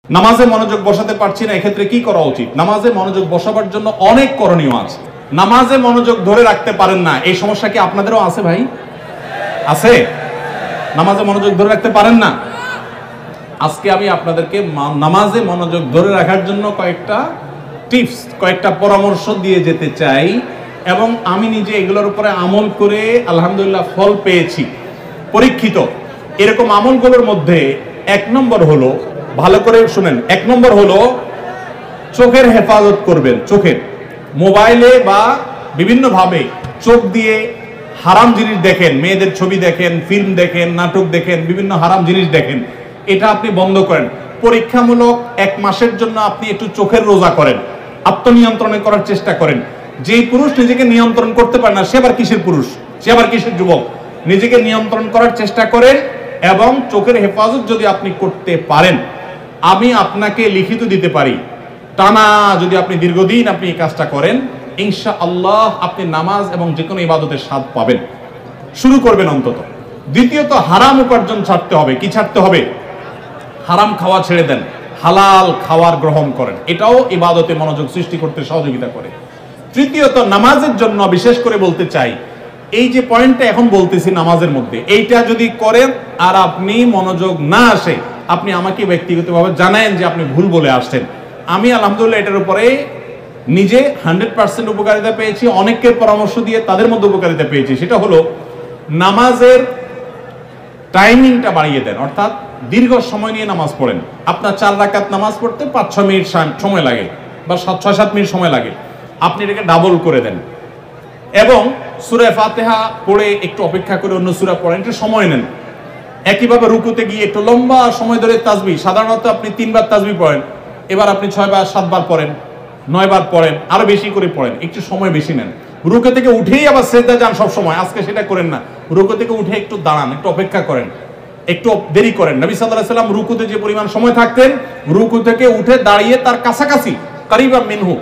নামাজে মনোযোগ বসাতে পারছি না, এক্ষেত্রে কি করা উচিত? নামাজে মনোযোগ বসাবার জন্য অনেক করণীয় আছে। নামাজে মনোযোগ ধরে রাখতে পারেন না, এই সমস্যা কি আপনাদেরও আছে ভাই? আছে? নামাজে মনোযোগ ধরে রাখতে পারেন না? আজকে আমি আপনাদেরকে নামাজে মনোযোগ ধরে রাখার জন্য কয়েকটা টিপস, কয়েকটা পরামর্শ দিয়ে যেতে চাই, এবং আমি নিজে এগুলোর উপরে আমল করে আলহামদুলিল্লাহ ফল পেয়েছি, পরীক্ষিত। এরকম আমলগুলোর মধ্যে এক নম্বর হলো, ভালো করে শুনেন, এক নম্বর হলো চোখের হেফাজত করবেন। চোখের, মোবাইলে বা বিভিন্ন ভাবে চোখ দিয়ে হারাম জিনিস দেখেন, মেয়েদের ছবি দেখেন, ফিল্ম দেখেন, নাটক দেখেন, বিভিন্ন হারাম জিনিস দেখেন, এটা আপনি বন্ধ করেন। পরীক্ষামূলক 1 মাসের জন্য আপনি একটু চোখের রোজা করেন, আত্মনিয়ন্ত্রণে করার চেষ্টা করেন। যেই পুরুষ নিজেকে নিয়ন্ত্রণ করতে পারে না, সে আবার কিসের পুরুষ, সে আবার কিসের যুবক? নিজেকে নিয়ন্ত্রণ করার চেষ্টা করেন, এবং চোখের হেফাজত যদি আপনি করতে পারেন, আমি আপনাকে লিখিত দিতে পারি, টানা যদি আপনি দীর্ঘদিন আপনি এই কাজটা করেন, ইনশাআল্লাহ আপনি নামাজ এবং যে কোনো ইবাদতের স্বাদ পাবেন। শুরু করবেন অন্তত। দ্বিতীয়ত, হারাম উপার্জন ছাড়তে হবে। কি ছাড়তে হবে? হারাম খাওয়া ছেড়ে দেন, হালাল খাওয়ার গ্রহণ করেন, এটাও ইবাদতে মনোযোগ সৃষ্টি করতে সহযোগিতা করে। তৃতীয়ত, নামাজের জন্য বিশেষ করে বলতে চাই, এই যে পয়েন্টটা এখন বলতেছি নামাজের মধ্যে, এইটা যদি করেন আর আপনি মনোযোগ না আসে, আপনি আমাকে ব্যক্তিগতভাবে জানায়েন যে আপনি ভুল বলে আসছেন। আমি আলহামদুলিল্লাহ এটার উপরে নিজে 100% উপকারিতা পেয়েছি, অনেকের পরামর্শ দিয়ে তাদের মধ্যে উপকারিতা পেয়েছি। সেটা হলো, নামাজের টাইমিংটা বাড়িয়ে দেন, অর্থাৎ দীর্ঘ সময় নিয়ে নামাজ পড়েন। আপনার 4 রাকাত নামাজ পড়তে 5-6 মিনিট সময় লাগে, বা 6-7 মিনিট সময় লাগে, আপনি এটাকে ডাবল করে দেন, এবং সূরা ফাতিহা পড়ে একটু অপেক্ষা করে অন্য সূরা পড়েন, একটু সময় নেন। একইভাবে রুকুতে গিয়ে একটু লম্বা সময় ধরে তাসবিহ, সাধারণত আপনি 3 বার তাসবিহ পড়েন, এবার আপনি 6 বার 7 বার পড়েন, 9 বার পড়েন, আরো বেশি করে পড়েন, একটু সময় বেশি নেন। রুকু থেকে উঠেই আবার সিজদা যান সব সময়, আজকে সেটা করেন না। রুকু থেকে উঠে একটু দাঁড়ান, একটু অপেক্ষা করেন, একটু দেরি করেন। নবী সাল্লাল্লাহু আলাইহি ওয়াসাল্লাম রুকুতে যে পরিমাণ সময় থাকতেন, রুকু থেকে উঠে দাঁড়িয়ে তার কাছাকাছি, কারিবা মিনহু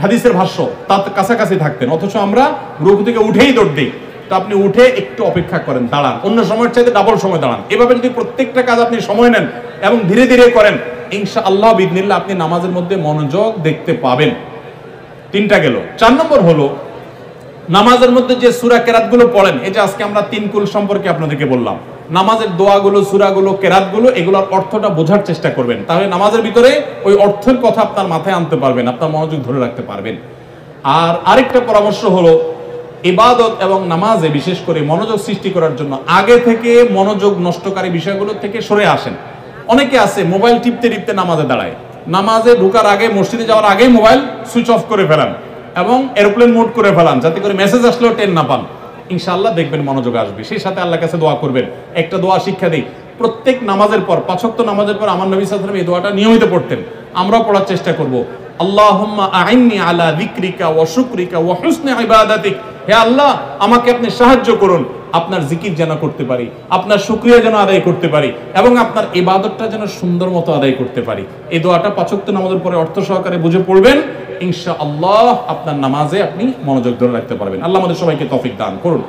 হাদিসের ভাষ্য, তার কাছাকাছি থাকতেন, অথচ আমরা রুকু থেকে উঠেই দৌড় দিই। তো আপনি উঠে একটু অপেক্ষা করেন, দাঁড়ান, অন্য সময়ের চাইতে ডাবল সময় দাঁড়ান। এভাবে যদি প্রত্যেকটা কাজ আপনি সময় নেন এবং ধীরে ধীরে করেন, ইনশাআল্লাহ বিইذনিল্লাহ আপনি নামাজের মধ্যে মনোযোগ দেখতে পাবেন। 3টা গেল। 4 নম্বর হলো, নামাজের মধ্যে যে সূরা কেরাতগুলো পড়েন, এই যে আজকে আমরা 3 কুল সম্পর্কে আপনাদেরকে বললাম, নামাজের দোয়াগুলো, সূরাগুলো, কেরাতগুলো, এগুলোর অর্থটা বোঝার চেষ্টা করবেন। তাহলে নামাজের ভিতরে ওই অর্থের কথা আপনার মাথায় আনতে পারবেন, আপনার মনোযোগ ধরে রাখতে পারবেন। আর আরেকটা পরামর্শ হলো, ইবাদত এবং নামাজে বিশেষ করে মনোযোগ সৃষ্টি করার জন্য আগে থেকে মনোযোগ নষ্টকারী বিষয়গুলো থেকে সরে আসেন। অনেকে আছে মোবাইল টিপতে টিপতে নামাজে দাঁড়ায়, নামাজে ঢোকার আগে, মসজিদে যাওয়ার আগেই মোবাইল সুইচ অফ করে ফেলান এবং এরোপ্লেন মোড করে ফেলান, যাতে করে মেসেজ আসলেও টের না পান। ইনশাআল্লাহ দেখবেন মনোযোগ আসবে। সেই সাথে আল্লাহর কাছে দোয়া করবেন। একটা দোয়া শিক্ষা দেই, প্রত্যেক নামাজের পর, 5 ওয়াক্ত নামাজের পর আমার নবী সাল্লাল্লাহু আলাইহি ওয়াসাল্লাম এই দোয়াটা নিয়মিত পড়তেন, আমরাও পড়ার চেষ্টা করব। আল্লাহুম্মা আইন্নি আলা যিকরিকা ওয়া শুকরিকা ওয়া হুসনি ইবাদাতিক, হে আল্লাহ আমাকে আপনি সাহায্য করুন, আপনার জিকির যেন করতে পারি, আপনার শুকরিয়া যেন আদায় করতে পারি, এবং আপনার ইবাদতটা যেন সুন্দর মতো আদায় করতে পারি। এই দোয়াটা 5 ওয়াক্ত নামাজের পরে অর্থ সহকারে বুঝে পড়বেন, ইনশাআল্লাহ আপনার নামাজে আপনি মনোযোগ ধরে রাখতে পারবেন। আল্লাহ আমাদের সবাইকে তৌফিক দান করুন।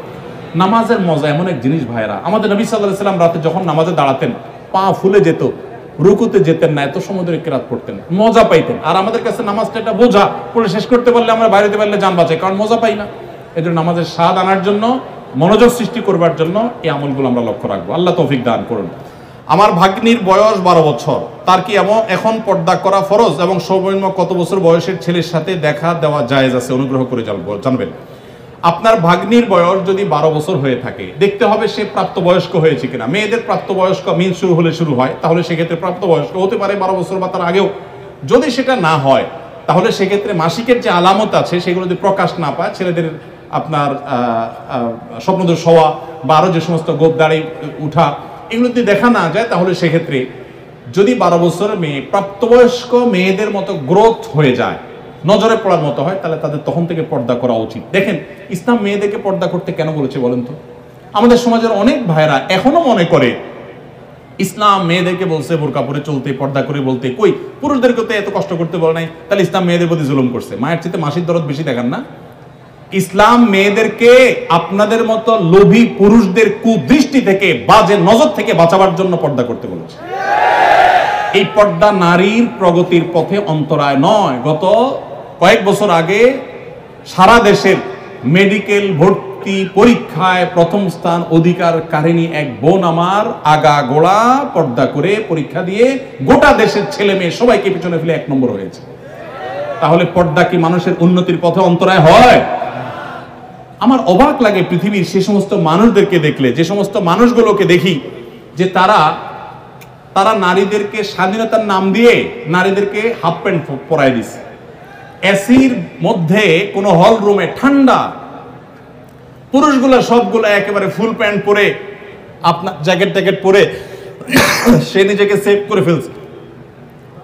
নামাজের মজা এমন এক জিনিস ভাইরা, আমাদের নবী সাল্লাল্লাহু আলাইহি ওয়াসাল্লাম রাতে যখন নামাজে দাঁড়াতেন, পা ফুলে যেত, রুকুতে যেতেন না, এত সময় ধরে কেরাত পড়তেন, মজা পাইতেন। আর আমাদের কাছে নামাজটা একটা বোঝা, পড়ে শেষ করতে পারলে আমরা বাইরেতে পারলে জান বাঁচে, কারণ মজা পাই না। এজন্য নামাজের স্বাদ আনার জন্য, মনোযোগ সৃষ্টি করবার জন্য এই আমলগুলো আমরা লক্ষ্য রাখবো। আল্লাহ তৌফিক দান করুন। আমার ভাগ্নির বয়স 12 বছর, তার কি এখন পর্দা করা ফরজ, এবং সর্বনিম্ন কত বছর বয়সের ছেলের সাথে দেখা দেওয়া জায়েজ আছে, অনুগ্রহ করে জানবেন। আপনার ভাগ্নির বয়স যদি 12 বছর হয়ে থাকে, দেখতে হবে সে প্রাপ্তবয়স্ক হয়েছে কিনা। মেয়েদের প্রাপ্তবয়স্ক মিন শুরু হলে শুরু হয়, তাহলে সেক্ষেত্রে প্রাপ্তবয়স্ক হতে পারে 12 বছর বা তার আগেও। যদি সেটা না হয়, তাহলে সেক্ষেত্রে মাসিকের যে আলামত আছে সেগুলো যদি প্রকাশ না পায়, ছেলেদের আপনার স্বপ্নদোষ হওয়া বা আরো যে সমস্ত গোপ দাড়ি উঠা, এগুলো যদি দেখা না যায়, তাহলে সেক্ষেত্রে যদি 12 বছরের মেয়ে প্রাপ্তবয়স্ক মেয়েদের মতো গ্রোথ হয়ে যায়, নজরে পড়ার মতো হয়, তাহলে তাদের তখন থেকে পর্দা করা উচিত। দেখেন, ইসলাম মেয়েদেরকে পর্দা করতে কেন বলেছে বলেন তো? আমাদের সমাজের অনেক ভাইরা এখনো মনে করে ইসলাম মেয়েদেরকে বলছে বোরকা পরে চলতে, পর্দা করে বলতে, কই পুরুষদেরকে তো এত কষ্ট করতে বলে নাই, তাহলে ইসলাম মেয়েদের প্রতি জুলুম করছে। মায়ের চেয়ে মাসির দরদ বেশি দেখান না? ইসলাম মেয়েদেরকে আপনাদের মতো লোভী পুরুষদের কুদৃষ্টি থেকে, বাজে নজর থেকে বাঁচাবার জন্য পর্দা করতে বলেছে। এই পর্দা নারীর প্রগতির পথে অন্তরায় নয়। গত কয়েক বছর আগে সারা দেশের মেডিকেল ভর্তি পরীক্ষায় প্রথম স্থান অধিকারকারিণী এক বোন আমার আগা গোড়া পর্দা করে পরীক্ষা দিয়ে গোটা দেশের ছেলে মেয়ে সবাইকে পিছনে ফেলে 1 নম্বর হয়েছে। তাহলে পর্দা কি মানুষের উন্নতির পথে অন্তরায় হয়? আমার অবাক লাগে পৃথিবীর সে সমস্ত মানুষদেরকে দেখলে, যে সমস্ত মানুষগুলোকে দেখি যে তারা নারীদেরকে স্বাধীনতার নাম দিয়ে নারীদেরকে হাফ প্যান্ট পরায় দিছে। এসির মধ্যে কোন হল রুমে ঠান্ডা, পুরুষগুলো সবগুলো একেবারে ফুল প্যান্ট পরে, আপনার জ্যাকেট ট্যাকেট পরে সে নিজেকে সেভ করে ফেলছে।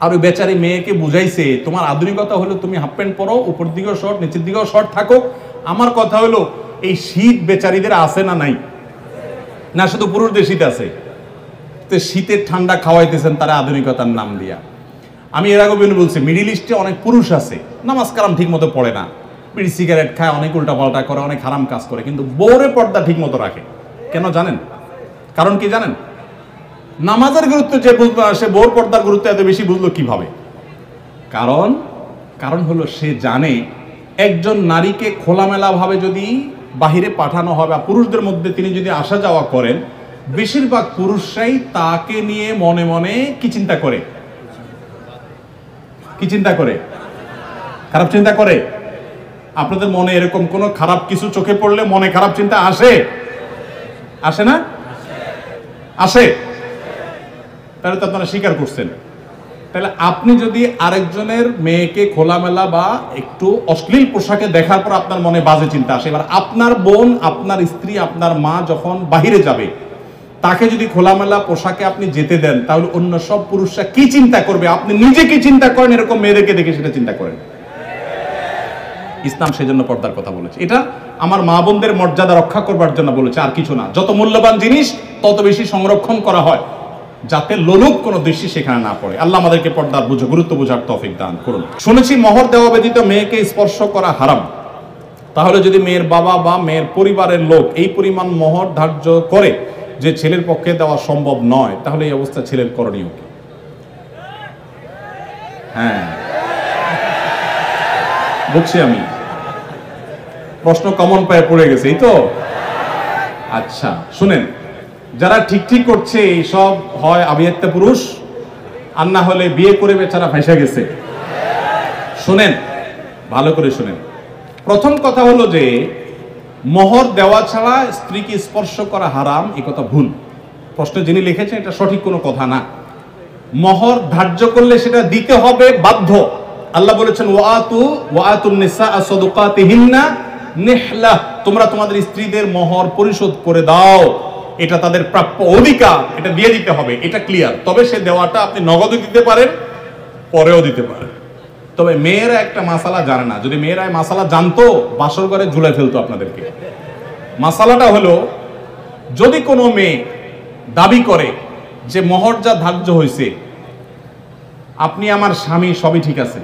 আর ওই বেচারি মেয়েকে বুঝাইছে তোমার আধুনিকতা হলো তুমি হাফ প্যান্ট পরো, উপর দিকেও শর্ট নিচের দিকেও শর্ট থাকো। আমার কথা হলো এই শীত বেচারিদের আছে না নাই? না শুধু পুরুষদের শীত আছে? তো শীতের ঠান্ডা খাওয়াইতেছেন তারা আধুনিকতার নাম দিয়া। আমি এর আগে বলছি মিডিল ইস্টে অনেক পুরুষ আছে নামাজ কালাম ঠিক মতো পড়ে না, বিড়ি সিগারেট খায়, অনেক উল্টা পাল্টা করে, অনেক হারাম কাজ করে, কিন্তু বউরে পর্দা ঠিক মতো রাখে। কেন জানেন? কারণ কি জানেন? নামাজের গুরুত্ব যে বুঝলো না সে বউর পর্দার গুরুত্ব এত বেশি বুঝলো কিভাবে? কারণ হলো সে জানে একজন নারীকে খোলামেলা ভাবে যদি বাহিরে পাঠানো হয় বা পুরুষদের মধ্যে তিনি যদি আসা যাওয়া করেন, বেশিরভাগ পুরুষরাই তাকে নিয়ে মনে মনে কি চিন্তা করে? কি চিন্তা করে? খারাপ চিন্তা করে। আপনাদের মনে এরকম কোন খারাপ কিছু চোখে পড়লে মনে খারাপ চিন্তা আসে? আসে না? আসে। তাহলে তো আপনারা স্বীকার করছেন। তাহলে আপনি যদি আরেকজনের মেয়েকে খোলামেলা বা একটু অশ্লীল পোশাকে দেখার পর আপনার মনে বাজে চিন্তা আসে, এবার আপনার বোন, আপনার স্ত্রী, আপনার মা যখন বাহিরে যাবে তাকে যদি খোলামেলা পোশাকে আপনি যেতে দেন, তাহলে অন্য সব পুরুষরা কি চিন্তা করবে? আপনি নিজে কি চিন্তা করেন এরকম মেয়েদেরকে দেখে সেটা চিন্তা করেন। ইসলাম সেজন্য পর্দার কথা বলেছে। এটা আমার মা বোনদের মর্যাদা রক্ষা করবার জন্য বলেছে, আর কিছু না। যত মূল্যবান জিনিস তত বেশি সংরক্ষণ করা হয় যাতে লোলুপ কোনো দৃষ্টি সেখানে না পড়ে। আল্লাহ আমাদেরকে পর্দার গুরুত্ব বোঝার তৌফিক দান করুন। শুনেছি মোহর দেওয়া ব্যতীত মেয়েকে স্পর্শ করা হারাম। তাহলে যদি মেয়ের বাবা বা মেয়ের পরিবারের লোক এই পরিমাণ মোহর ধার্য করে যে ছেলের পক্ষে দেওয়া সম্ভব নয়, তাহলে এই অবস্থা ছেলের করণীয় কি? হ্যাঁ বুঝছি আমি, প্রশ্ন কমন পায়ে পড়ে গেছে, এই তো। আচ্ছা শুনেন, যারা ঠিক করছে এই সব হয় আবিয়াত্তা পুরুষ, আর না হলে বিয়ে করে বেচারা ফাঁসা গেছে। শুনেন, ভালো করে শুনেন। প্রথম কথা হলো যে মোহর দেওয়া ছাড়া স্ত্রীকে স্পর্শ করা হারাম, এই কথা ভুল। প্রশ্ন যিনি লিখেছেন এটা সঠিক কোনো কথা না। মোহর ধার্য করলে সেটা দিতে হবে বাধ্য। আল্লাহ বলেছেন ওয়াতুন নিসা সাদুকাতিহিন্না নিহলা, তোমরা তোমাদের স্ত্রীদের মোহর পরিশোধ করে দাও, এটা তাদের প্রাপ্য অধিকার, এটা দিয়ে দিতে হবে, এটা ক্লিয়ার। তবে সে দেওয়াটা আপনি নগদও দিতে পারেন, পরেও দিতে পারেন। তবে মেয়েরা একটা মাসালা জানে না। যদি মেয়েরা মাসালা জানতো বাসর ঘরে ঝুলে ফেলতো আপনাদেরকে। মাসালাটা হলো, যদি কোনো মেয়ে দাবি করে যে মোহর যা ধার্য হয়েছে, আপনি আমার স্বামী, সবই ঠিক আছে,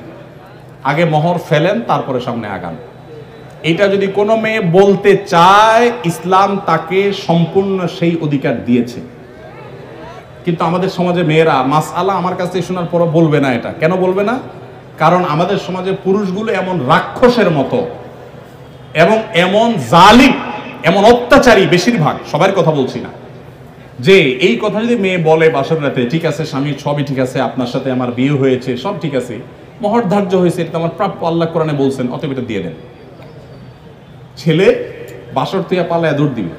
আগে মোহর ফেলেন তারপরে সামনে আগান, এটা যদি কোনো মেয়ে বলতে চায়, ইসলাম তাকে সম্পূর্ণ সেই অধিকার দিয়েছে। কিন্তু আমাদের সমাজে মেয়েরা মাসআলা আমার কাছে শোনার পরও বলবে না। এটা কেন বলবে না? কারণ আমাদের সমাজে পুরুষগুলো এমন রাক্ষসের মতো এবং এমন জালিম, এমন অত্যাচারী, বেশিরভাগ, সবার কথা বলছি না, যে এই কথা যদি মেয়ে বলে বাসর রাতে, ঠিক আছে স্বামী সবই ঠিক আছে, আপনার সাথে আমার বিয়ে হয়েছে, সব ঠিক আছে, মোহর ধার্য হয়েছে, এটা আমার প্রাপ্য, আল্লাহ কোরআনে বলছেন, অতএব এটা দিয়ে দেন। ছেলে বাসর তুইয়া পালায় দৌড় দিবে,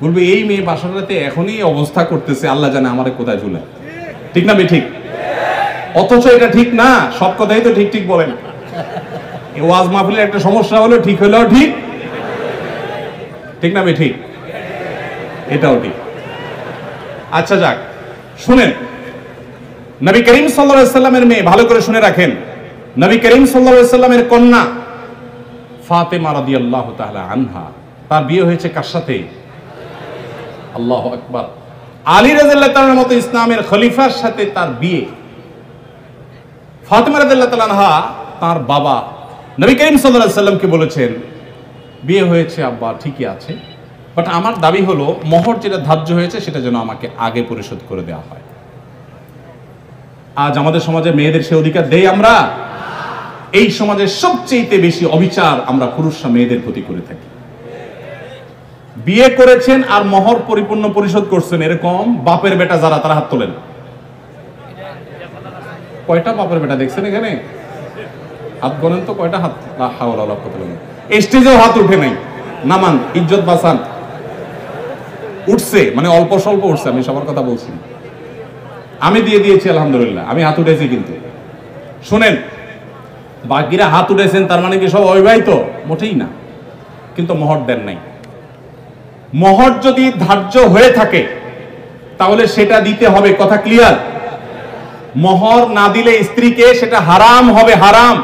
বলবে এই মেয়ে বাসর রাতে এখনই অবস্থা করতেছে, আল্লাহ জানে আমারে কোথায় ঝুলে। ঠিক না বে ঠিক? অথচ এটা ঠিক না। সব কথাই তো ঠিক বলেন। ওয়াজ মাহফিলের একটা সমস্যা হলো ঠিক হলেও ঠিক, ঠিক না বে ঠিক? এটাও ঠিক। আচ্ছা যাক, শুনেন, নবী করিম সাল্লাল্লাহু আলাইহি সাল্লামের মেয়ে, ভালো করে শুনে রাখেন, নবী করিম সাল্লাল্লাহু আলাইহি সাল্লামের কন্যা ফাতেমা রাদিয়াল্লাহু তাআলা আনহা, তার বিয়ে হয়েছে কার সাথে? আল্লাহু আকবার। আলী রাদিয়াল্লাহু তাআলার মতো ইসলামের খলিফার সাথে তার বিয়ে। ফাতেমা রাদিয়াল্লাহু তাআলা আনহা তার বাবা নবী করিম সাল্লাল্লাহু আলাইহি সাল্লামকে বলেছেন, বিয়ে হয়েছে আব্বা ঠিকই আছে, বাট আমার দাবি হলো মোহর যেটা ধার্য হয়েছে সেটা যেন আমাকে আগে পরিশোধ করে দেওয়া হয়। আজ আমাদের সমাজে মেয়েদের সে অধিকার দেই আমরা? এই সমাজের সবচেয়ে বেশি অবিচার আমরা পুরুষরা মেয়েদের প্রতি করে থাকি। বিয়ে করেছেন আর মহর পরিপূর্ণ পরিশোধ করছেন এরকম বাপের বেটা যারা, তারা হাত তোলেন। কয়টা বাপের বেটা দেখছেন এখানে? হাত গণেন তো কয়টা হাত। স্টেজেও হাত উঠে নাই, নামান, ইজ্জত বাঁচান। উঠছে মানে অল্প স্বল্প উঠছে, আমি সবার কথা বলছি। আমি দিয়ে দিয়েছি আলহামদুলিল্লাহ, আমি হাত উঠেছি। কিন্তু শুনেন, বাকিরা হাত উঠেছেন তার মানে কি সব অবিবাহিত? মোটেই না। কিন্তু মোহর দেন নাই। মোহর যদি ধার্য হয়ে থাকে তাহলে সেটা দিতে হবে, কথা ক্লিয়ার? মোহর না দিলে স্ত্রীকে সেটা হারাম হবে, হারাম।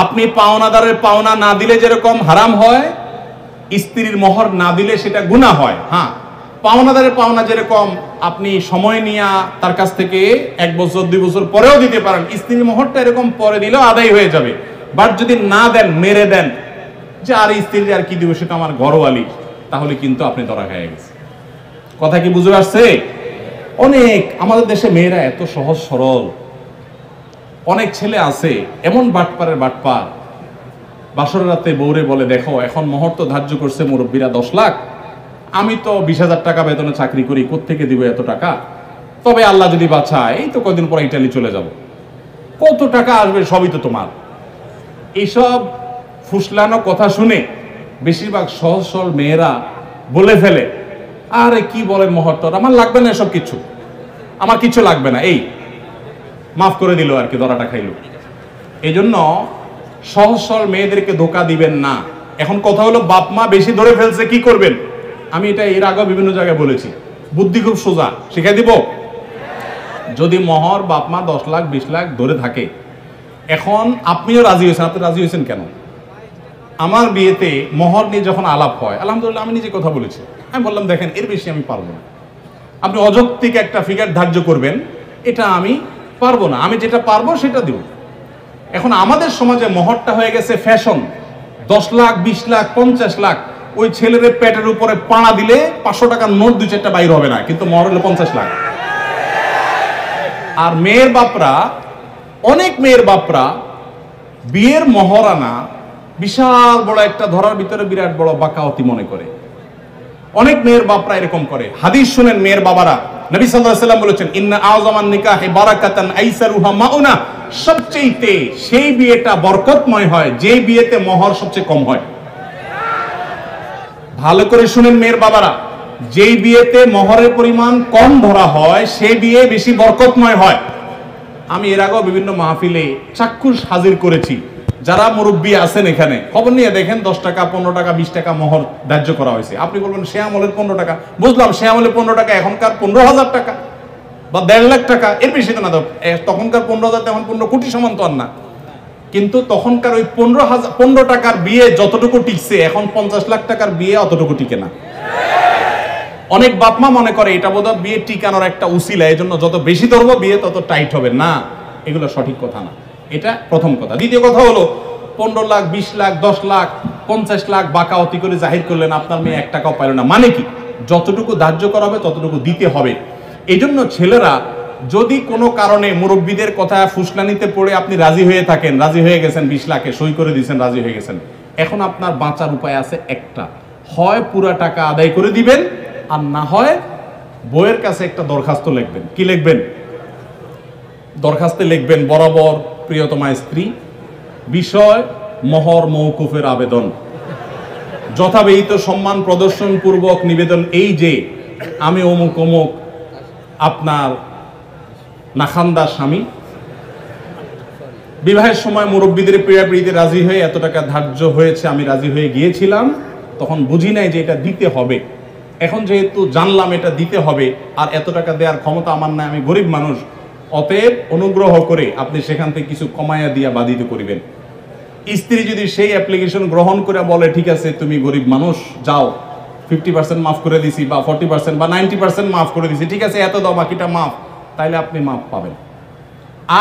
আপনি পাওনাদারের পাওনা না দিলে যেরকম হারাম হয়, স্ত্রীর মোহর না দিলে সেটা গুনাহ হয়। হ্যাঁ, পাওনাদারের পাওনা যেরকম আপনি সময় নিয়ে তার কাছ থেকে 1 বছর 2 বছর পরেও দিতে পারেন, স্ত্রীর মোহরটা এরকম পরে দিলেও আদায় হয়ে যাবে। বাট যদি না দেন, মেরে দেন যে আর স্ত্রীর আর কি দিব, সেটা আমার ঘরওয়ালি, তাহলে কিন্তু আপনি ধরা খেয়ে গেছে। কথা কি বুঝে আসছে? অনেক আমাদের দেশে মেয়েরা এত সহজ সরল। অনেক ছেলে আছে এমন বাটপারের বাটপার, বাসর রাতে বউরে বলে, দেখো এখন মোহর তো ধার্য করছে মুরব্বীরা 10 লাখ, আমি তো 20,000 টাকা বেতনে চাকরি করি, কোত্থেকে দিব এত টাকা? তবে আল্লাহ যদি বাঁচায়, এই তো কদিন পর ইটালি চলে যাব, কত টাকা আসবে সবই তো তোমার। এইসব ফুসলানো কথা শুনে বেশিরভাগ সহজ সরল মেয়েরা বলে ফেলে, আরে কি বলেন মোহর তো আমার লাগবে না, এসব কিছু আমার কিছু লাগবে না, এই মাফ করে দিল আর কি, ধরাটা খাইল। এই জন্য সহজ সরল মেয়েদেরকে ধোকা দিবেন না। এখন কথা হলো, বাপ মা বেশি ধরে ফেলছে, কি করবেন? আমি এটা এর আগেও বিভিন্ন জায়গায় বলেছি, বুদ্ধি খুব সোজা, শিখাই দিব। যদি মোহর বাপ মা 10 লাখ 20 লাখ ধরে থাকে, এখন আপনিও রাজি হয়েছেন, আপনি রাজি হয়েছেন কেন? আমার বিয়েতে মোহর নিয়ে যখন আলাপ হয়, আলহামদুলিল্লাহ আমি নিজে কথা বলেছি, আমি বললাম দেখেন এর বেশি আমি পারবো না, আপনি অযৌক্তিক একটা ফিগার ধার্য করবেন, এটা আমি পারবো না, আমি যেটা পারবো সেটা দিব। এখন আমাদের সমাজে মোহরটা হয়ে গেছে ফ্যাশন। 10 লাখ 20 লাখ 50 লাখ, ওই ছেলের পেটের উপরে পাড়া দিলে 500 টাকার নোট 2-4টা বাইর হবে না, কিন্তু মোহর হলো 50 লাখ। আর মেয়ের বাপরা, অনেক মেয়ের বাপরা বিয়ের মহরানা বিশাল বড় একটা ধরার ভিতরে বিরাট বড় বাকাওয়াতি মনে করে। অনেক মেয়ের বাপরা এরকম করে। হাদিস শুনেন মেয়ের বাবারা, নবী সাল্লাল্লাহু আলাইহি ওয়াসাল্লাম বলেছেন, ইন্না আযমান নিকাহি বারাকাতান আইসারুহা মাউনা, সবচেয়ে সেই বিয়েটা বরকতময় হয় যে বিয়েতে মোহর সবচেয়ে কম হয়। ভালো করে শুনেন মেয়ের বাবারা, যেই বিয়েতে মোহরের পরিমাণ কম ধরা হয় সেই বিয়ে বেশি বরকতময় হয়। আমি এর আগেও বিভিন্ন মাহফিলে চাক্ষুষ হাজির করেছি। যারা মুরব্বী আছেন এখানে, খবর নিয়ে দেখেন 10 টাকা 15 টাকা 20 টাকা মোহর ধার্য করা হয়েছে। আপনি বলবেন সে আমলের 15 টাকা, বুঝলাম সে আমলের 15 টাকা, এখনকার 15,000 টাকা বা 1.5 লাখ টাকা, এর বেশি তো না। তখনকার 15,000 এখন 15 কোটি সমান তো আর না। কিন্তু তখনকার ওই 15 টাকার বিয়ে যতটুকু টিকছে, এখন 50 লাখ টাকার বিয়ে অতটুকু টিকে না। অনেক বাপমা মনে করে এটা বোধহয় বিয়ে টিকানোর একটা উসিলা, এই জন্য যত বেশি ধরবো বিয়ে তত টাইট হবে। না, এগুলো সঠিক কথা না। এটা প্রথম কথা। দ্বিতীয় কথা হলো, 15 লাখ 20 লাখ 10 লাখ 50 লাখ বাকাওয়াতি করে জাহির করলেন, আপনার মেয়ে 1 টাকাও পাইল না। মানে কি? যতটুকু ধার্য করা হবে ততটুকু দিতে হবে। এই জন্য ছেলেরা যদি কোনো কারণে মুরব্বীদের কথা ফুসলানিতে পড়ে আপনি রাজি হয়ে থাকেন, রাজি হয়ে গেছেন 20 লাখে সই করে দিয়েছেন, রাজি হয়ে গেছেন, এখন আপনার বাঁচার উপায় আছে একটা, হয় পুরা টাকা আদায় করে দিবেন, আর না হয় বউয়ের কাছে একটা দরখাস্ত লিখবেন। কি লিখবেন? দরখাস্তে লিখবেন, বরাবর প্রিয়তমা স্ত্রী, বিষয় মোহর মওকুফের আবেদন, যথাবিহিত সম্মান প্রদর্শন পূর্বক নিবেদন এই যে আমি অমুক অমুক আপনার নাখান্দার স্বামী, বিবাহের সময় মুরব্বীদের পীড়াপিড়িতে রাজি হয়ে এত টাকা ধার্য হয়েছে, আমি রাজি হয়ে গিয়েছিলাম, তখন বুঝি নাই যে এটা দিতে হবে। এখন যেহেতু জানলাম এটা দিতে হবে, আর এত টাকা দেওয়ার ক্ষমতা আমার নাই, আমি গরিব মানুষ, অতএব অনুগ্রহ করে আপনি সেখান থেকে কিছু কমাইয়া দিয়া বাধিত করিবেন। স্ত্রী যদি সেই অ্যাপ্লিকেশন গ্রহণ করে বলে, ঠিক আছে তুমি গরিব মানুষ, যাও 50% মাফ করে দিছি, বা 40% বা 90% মাফ করে দিছি, ঠিক আছে এত দাও বাকিটা মাফ, তাইলে আপনি মাফ পাবেন।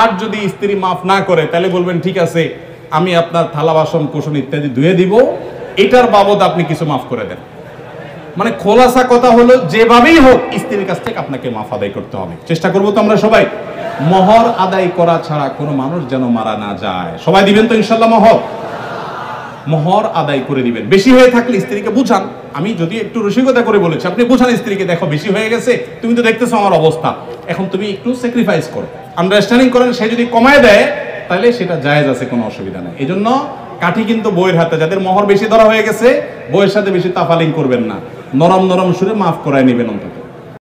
আর যদি স্ত্রী মাফ না করে, তাহলে বলবেন ঠিক আছে আমি আপনার থালা বাসন কোসন ইত্যাদি ধুয়ে দিব, এটার বাবদ আপনি কিছু মাফ করে দেন। মানে খোলাসা কথা হলো, যেভাবেই হোক স্ত্রীর কাছ থেকে আপনাকে মাফ আদায় করতে হবে। চেষ্টা করবো তো আমরা সবাই। মোহর আদায় করা ছাড়া কোনো মানুষ যেন মারা না যায়। সবাই দিবেন তো ইনশাল্লাহ মোহর? মোহর আদায় করে দিবেন। বেশি হয়ে থাকলে স্ত্রীকে বুঝান। আমি যদি একটু রসিকতা করে বলেছি, আপনি বুঝান স্ত্রীকে, দেখো বেশি হয়ে গেছে, তুমি তো দেখতেছো আমার অবস্থা, এখন তুমি একটু স্যাক্রিফাইস করো, আন্ডারস্ট্যান্ডিং করেন। সে যদি কমায় দেয় তাহলে সেটা জায়েজ আছে, কোনো অসুবিধা নেই। এই জন্য কাঠি কিন্তু বইয়ের হাতে। যাদের মোহর বেশি ধরা হয়ে গেছে, বইয়ের সাথে বেশি তাফালিং করবেন না, নরম নরম সুরে মাফ করায় নেবেন অন্তত।